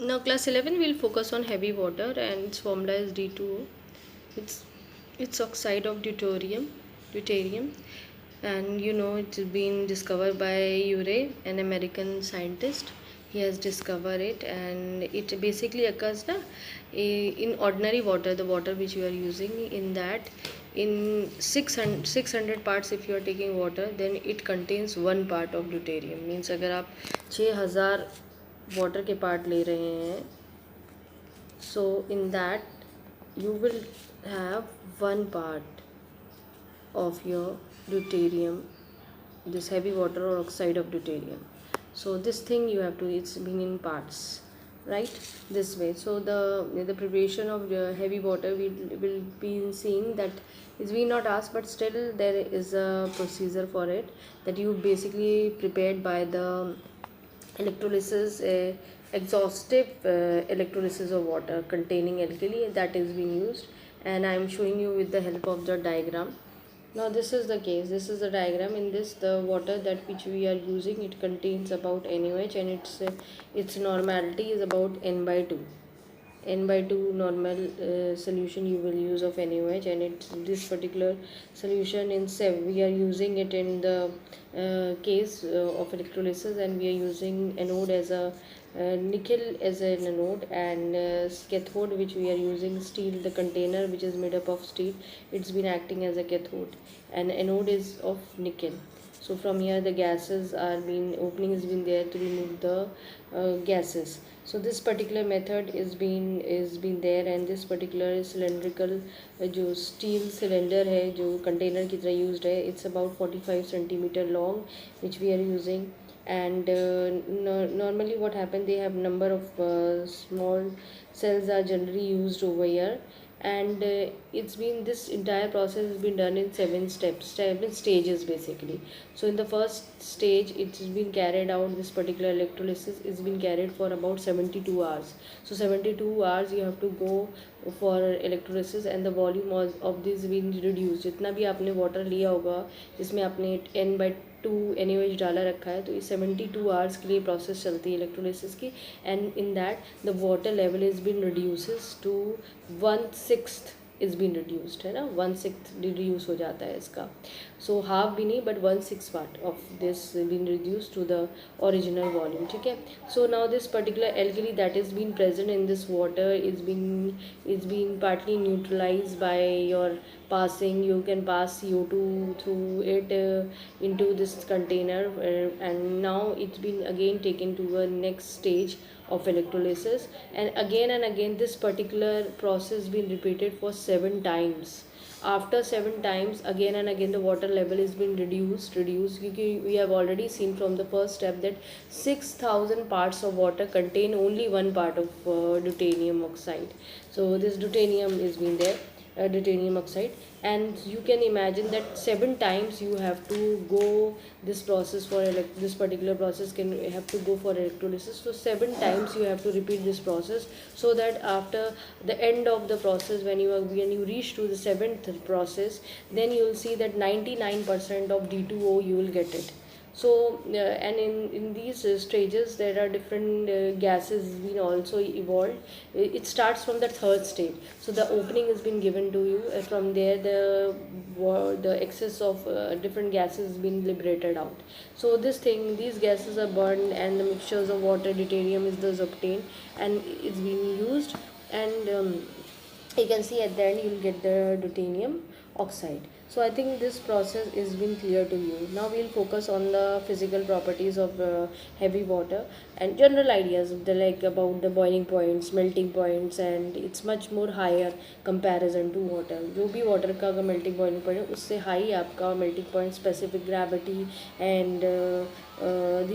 Now class 11 will focus on heavy water and its formula is D2O. It's it's oxide of deuterium, and it's been discovered by Urey, an American scientist. He has discovered it, and it basically occurs in ordinary water, the water which you are using. In that, in 600 parts, if you are taking water, then it contains one part of deuterium. Means अगर आप 6000 water के part ले रहे हैं, so in that you will have one part of your deuterium, this heavy water or oxide of deuterium. So this thing you have to, it's been in parts, right, this way. So the preparation of the heavy water, will be seeing that is we not asked, but still there is a procedure for it, that you basically prepared by the electrolysis, exhaustive electrolysis of water containing alkali, that is being used, and I am showing you with the help of the diagram. Now this is the case, this is the diagram. In this, the water that which we are using, it contains about NaOH, and its normality is about n by 2. N by 2 normal solution you will use of NaOH, and it's this particular solution in SEV we are using it in the case of electrolysis, and we are using anode as a nickel as an anode, and cathode which we are using steel, the container which is made up of steel, it's been acting as a cathode, and anode is of nickel. So from here the gases are being, opening has been there to remove the gases. So this particular method is been there, and this particular cylindrical जो steel cylinder है जो container की तरह used है, it's about 45 centimeter long which we are using. And normally what happen, they have number of small cells are generally used over here, and it's been, this entire process has been done in 7 stages basically. So in the first stage it's been carried out, this particular electrolysis is been carried for about 72 hours. So 72 hours you have to go for electrolysis, and the volume of this been reduced. जितना भी आपने water लिया होगा जिसमें आपने n/2 NaOH डाला रखा है, तो ये 72 आवर्स के लिए प्रोसेस चलती है इलेक्ट्रोलिसिस की, and in that the water level is been reduces to 1/6 is been reduced, है ना, 1/6 रिड्यूस हो जाता है इसका. सो हाफ भी नहीं, but 1/6 part of this been reduce to the original volume. ठीक है. So now this particular alkali that is being present in this water is being partly neutralized by your passing, you can pass CO2 through it into this container, and now it's been again taken to a next stage of electrolysis, and again this particular process been repeated for 7 times. After 7 times, again and again, the water level is been reduced. We have already seen from the first step that 6,000 parts of water contain only one part of deuterium oxide. So this deuterium is been there, deuterium oxide, and you can imagine that 7 times you have to go this process for this particular process can have to go for electrolysis. So 7 times you have to repeat this process, so that after the end of the process, when you reach to the seventh process, then you will see that 99% of D2O you will get it. So and in these stages there are different gases being also evolved. It starts from the third stage, so the opening has been given to you. From there the excess of different gases been liberated out. So these gases are burned, and the mixtures of water deuterium is thus obtained, and it's being used, and you can see at the end you will get the deuterium oxide. So I think this process is been clear to you. Now we'll focus on the physical properties of heavy water and general ideas of the, like, about the boiling points, melting points, and it's much more higher comparison to water. जो भी water का अगर melting boiling point है उससे high आपका melting point, specific gravity, and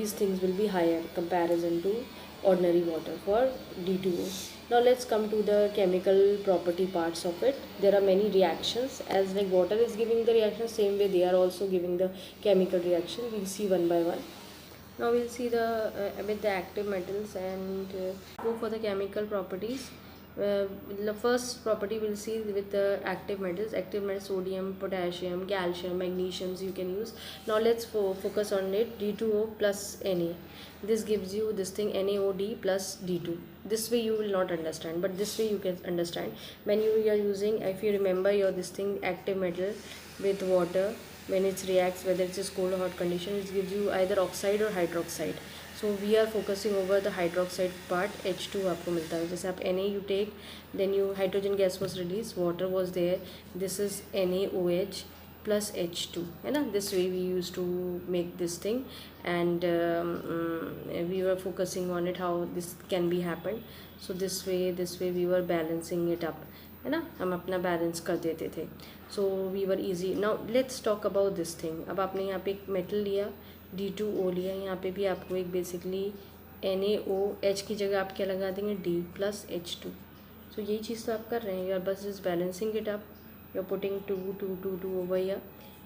these things will be higher comparison to ordinary water for D2O. Now let's come to the chemical property parts of it. There are many reactions, as like water is giving the reaction, same way they are also giving the chemical reaction. We'll see one by one. Now we'll see the with the active metals, and go for the chemical properties. The first property we'll see with the active metals. Active metals, sodium, potassium, calcium, magnesiums you can use. Now let's focus on it. D2O plus Na. This gives you this thing, NaOD plus D2. This way you will not understand, but this way you can understand. When you are using, if you remember your this thing, active metal with water, when it reacts, whether it's cold or hot condition, it gives you either oxide or hydroxide. So we are focusing over the hydroxide part. H2 आपको मिलता है. जैसे आप Na you take, then you hydrogen gas was released, water was there. This is NaOH plus H2, है ना. This way we used to make this thing, and we were focusing on it how this can be happened. So this way we were balancing it up, है ना. हम अपना balance कर देते थे. So we were easy. Now let's talk about this thing. अब आपने यहाँ पे एक मेटल लिया, D2O लिया, यहाँ पे भी आपको एक बेसिकली NaOH की जगह आप क्या लगा देंगे, D प्लस H2. सो यही चीज़ तो आप कर रहे हैं. यू आर बस is balancing it up. You are putting 2 over here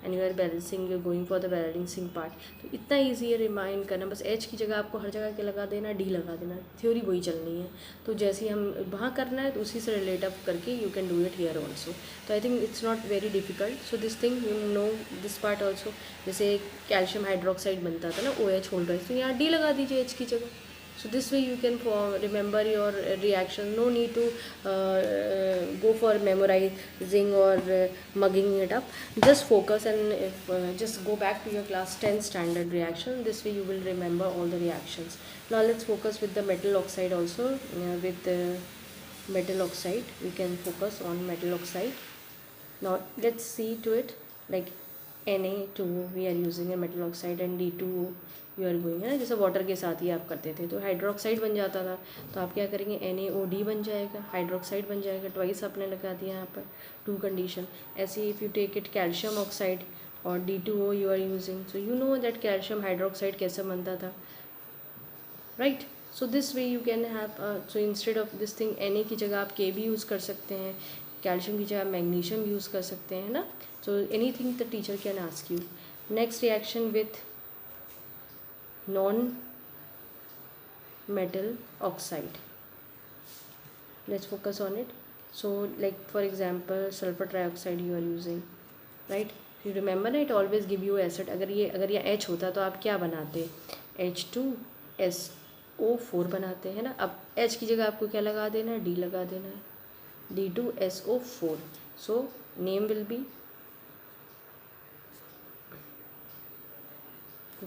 and you are balancing, you are going for the balancing part. तो इतना ईजी है रिमाइंड करना. बस H की जगह आपको हर जगह क्या लगा देना, D लगा देना. थ्योरी वही चलनी है. तो जैसे हम वहाँ करना है तो उसी से रिलेट अप करके you can do it here also. तो I think it's not very difficult. So this thing you know this part also. जैसे कैल्शियम हाइड्रोक्साइड बनता था ना, OH होल्डर, तो यहाँ D लगा दीजिए H की जगह. So this way you can remember your reaction. No need to go for memorizing or mugging it up. Just focus and just go back to your class 10 standard reaction. This way you will remember all the reactions. Now let's focus with the metal oxide also. With the metal oxide, we can focus on metal oxide. Now let's see to it. Like Na2 we are using a metal oxide, and D2 you are going, है ना. जैसे water के साथ ही आप करते थे तो hydroxide बन जाता था. तो आप क्या करेंगे, NaOD बन जाएगा, हाइड्रोक्साइड बन जाएगा. ट्वाइस आपने लगा दिया यहाँ पर, 2 कंडीशन. ऐसे if you take it calcium oxide और D2O you are using. So you know that calcium hydroxide कैसे बनता था, right. So this way you can have. So instead of this thing Na की जगह आप K भी use कर सकते हैं, कैल्शियम की जगह मैग्नीशियम यूज़ कर सकते हैं, है ना. So any thing the teacher can ask you. Next reaction with non-metal oxide. Let's focus on it. So like for example sulfur trioxide you are using, right. You remember it always give you acid. अगर ये H होता तो आप क्या बनाते, H2SO4 बनाते हैं ना. अब H की जगह आपको क्या लगा देना है, D लगा देना है, D2SO4. So name will be,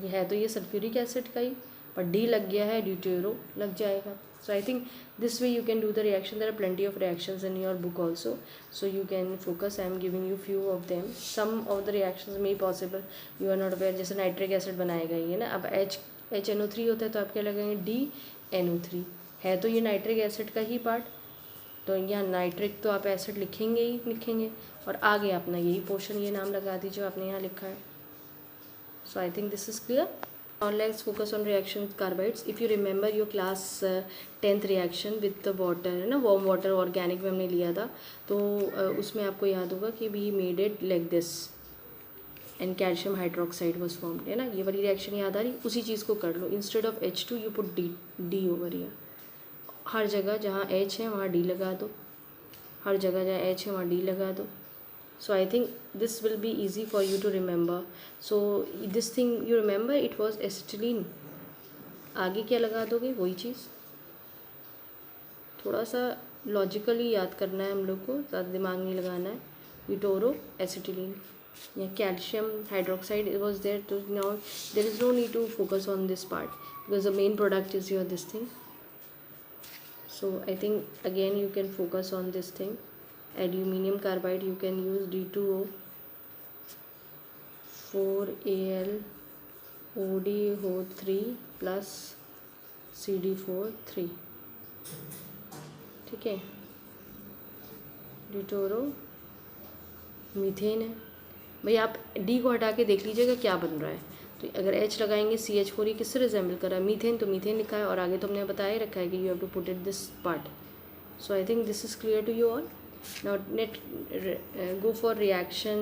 ये है तो ये सल्फ्यूरिक एसिड का ही, पर D लग गया है, ड्यूटेरो लग जाएगा. So I think this way you can do the reaction. There are plenty of reactions in your book also, so you can focus. I am giving you few of them. Some of the reactions may possible you are not aware. जैसे nitric acid बनाएगा ये ना. अब HNO3 होता है तो आप क्या लगाएंगे, DNO3. है तो ये नाइट्रिक एसिड का ही पार्ट, तो यहाँ नाइट्रिक तो आप एसिड लिखेंगे ही लिखेंगे, और आगे अपना यही पोर्शन ये नाम लगा दीजिए आपने यहाँ लिखा है. So I think this is clear. Now let's focus on reaction with carbides. If you remember your class 10th reaction with the water, है ना, warm water organic में हमने लिया था, तो उसमें आपको याद होगा कि we made it like this and calcium hydroxide was formed, है ना. ये वाली रिएक्शन याद आ रही, उसी चीज़ को कर लो. Instead of H2 you put D over here. हर जगह जहाँ H है वहाँ D लगा दो, हर जगह जहाँ H है वहाँ D लगा दो. So I think this will be easy for you to remember. So this thing you remember it was acetylene. आगे क्या लगा दोगे, वही चीज़. थोड़ा सा लॉजिकली याद करना है हम लोग को, ज़्यादा दिमाग नहीं लगाना है. ब्यूटोरो एसिटिलीन या कैल्शियम हाइड्रोक्साइड was there. तो now there is no need to focus on this part because the main product is your this thing. So I think again you can focus on this thing. Aluminium carbide you can use D2O 4AlODO3 plus CD4 3. ठीक है. डिटोरो methane है भाई. आप D को हटा के देख लीजिएगा क्या बन रहा है. तो अगर H लगाएंगे CH4 ये किससे रिजेंबल कर रहा है, मीथेन. तो मीथेन लिखा है और आगे तो हमने बताया ही रखा है कि you have to put it this part. So I think this is clear to you all. Now let go for reaction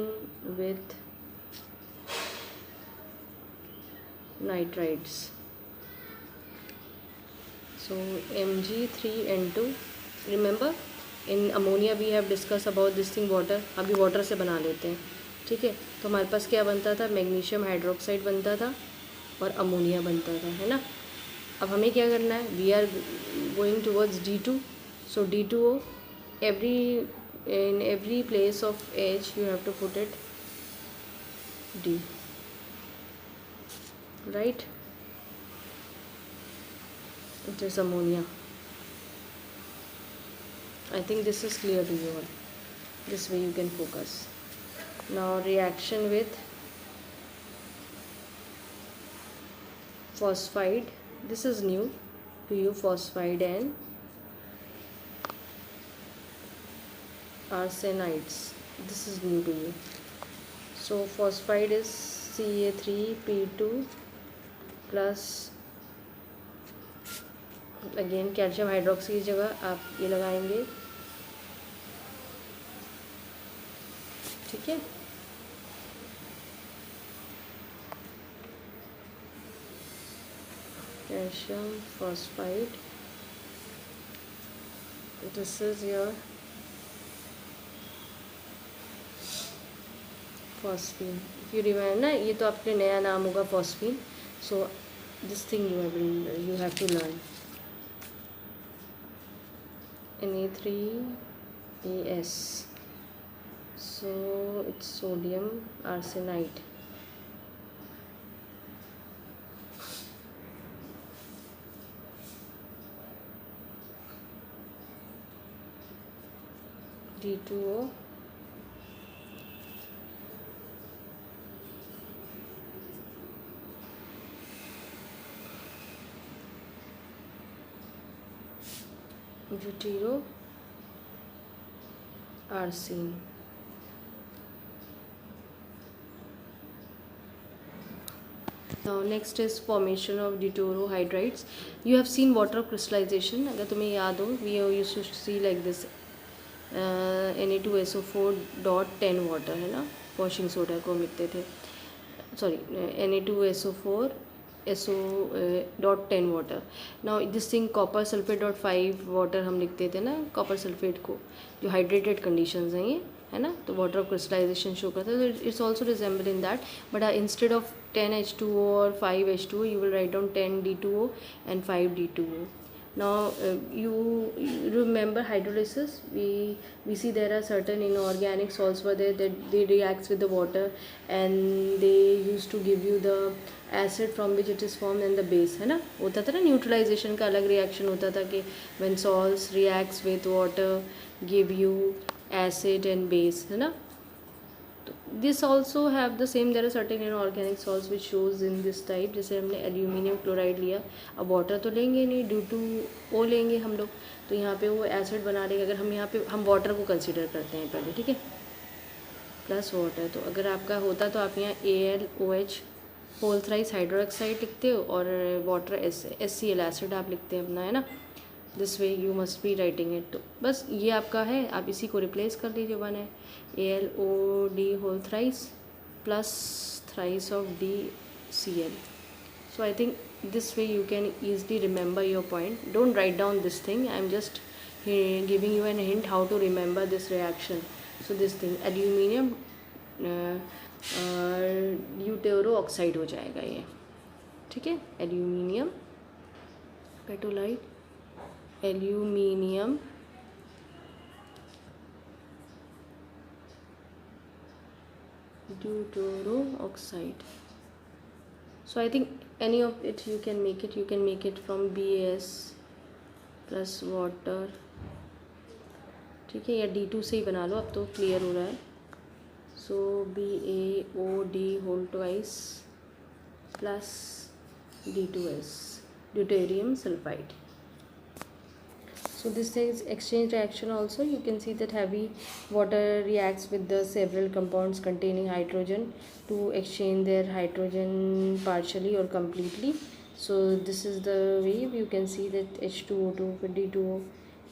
with nitrides. So Mg3N2 remember in ammonia we have discuss about this thing water. अभी water से बना लेते हैं. ठीक है, तो हमारे पास क्या बनता था, मैग्नीशियम हाइड्रोक्साइड बनता था और अमोनिया बनता था, है ना. अब हमें क्या करना है, we are going towards D2. So D2O, every in every place of H you have to put it D, right. It is ammonia. I think this is clear to you all. This way you can focus. Now reaction with phosphide. This is new to you, phosphide and arsenides. This is new to you. So phosphide is Ca3P2 plus again calcium hydroxy की जगह आप ये लगाएंगे. ठीक है, calcium phosphide. This is your phosphine. If you remember ना, ये तो आपके नया नाम होगा phosphine. So this thing you have to learn. Na3As. So it's sodium arsenide. D2O. Butero arsine. Now next is formation of deuterohydrides. You have seen water crystallization. अगर तुम्हें याद हो, we used to see like this Na2SO4.10 water, है ना, washing soda को हम लिखते थे. Sorry, Na2SO4SO.10 water. Now this thing copper सल्फेट.5 वाटर हम लिखते थे ना, कॉपर सल्फेट को, जो हाइड्रेटेड कंडीशंस हैं ये, है ना. तो वाटर ऑफ क्रिस्टलाइजेशन शो करता है. तो it's also resemble in that, but instead of 10H2O और 5H2O you will write down 10D2O and 5D2O. Now you remember hydrolysis. We see there are certain inorganic salts were there that they reacts with the water, and they used to give you the acid from which it is formed and the base, है ना. होता था ना, neutralisation का अलग reaction होता था कि when salts reacts with water give you acid and base, है ना. This also have the same. There are certain inorganic salts which shows in this type. जैसे हमने एल्यूमिनियम क्लोराइड लिया, अब वाटर तो लेंगे नहीं, D2O लेंगे हम लोग, तो यहाँ पे वो एसिड बना लेंगे. अगर हम यहाँ पे हम वाटर को कंसिडर करते हैं पहले, ठीक है, प्लस वाटर. तो अगर आपका होता तो आप यहाँ AlOH होल थ्राइस हाइड्रोक्साइड लिखते हो और वाटर HCl एसिड आप लिखते हैं अपना, है ना. This way you must be writing it. तो बस ये आपका है, आप इसी को रिप्लेस कर लीजिए. वन है AlOD whole thrice plus thrice of DCl. So I think this way you can easily remember your point. Don't write down this thing. I am just giving you an hint how to remember this reaction. So this thing aluminium deutero oxide हो जाएगा ये, ठीक है. Aluminium पेटोलाइट, aluminium deutero oxide. So I think any of it you can make it. You can make it from BAS plus water, ठीक है, या D2 से ही बना लो. अब तो क्लियर हो रहा है. So BaOD whole twice plus D2S, deuterium sulfide. So this is exchange reaction also. You can see that heavy water reacts with the several compounds containing hydrogen to exchange their hydrogen partially or completely. So this is the way you can see that H2O2 with D2O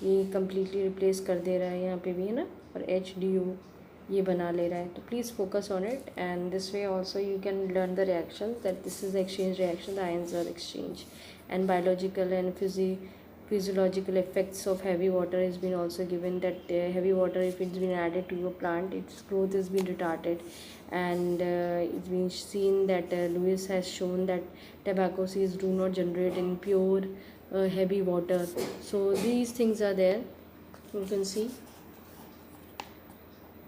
ये completely replace कर दे रहा है यहाँ पे भी, है ना, और HDO ये बना ले रहा है. तो please focus on it, and this way also you can learn the reaction that this is exchange reaction, the ions are exchange. And biological and physiological effects of heavy water has been also given, that heavy water, if it's been added to a plant, its growth has been retarded. And it's been seen that Lewis has shown that tobacco seeds do not generate in pure heavy water. So these things are there. You can see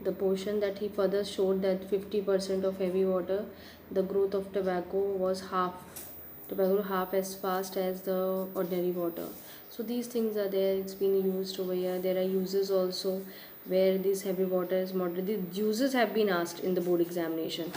the portion that he further showed that 50% of heavy water, the growth of tobacco half as fast as the ordinary water. So these things are there. It's been used over here. There are uses also where this heavy water is moderate. The uses have been asked in the board examination,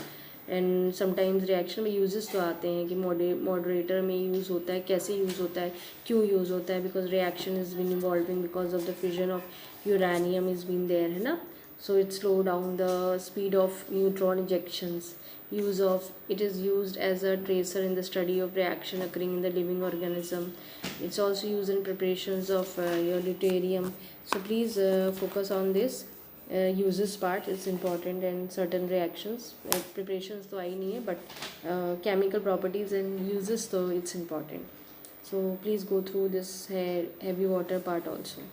and sometimes reaction में uses तो आते हैं कि moderator में use होता है, कैसे use होता है, क्यों यूज़ होता है, because reaction is been involving because of the fusion of uranium is been there, है ना. So it slow down the speed of neutron ejections. Use of it is used as a tracer in the study of reaction occurring in the living organism. It's also used in preparations of your deuterium. So please focus on this. Uses part is important, and certain reactions preparations तो आई नहीं है, but chemical properties and uses तो it's important. So please go through this heavy water part also.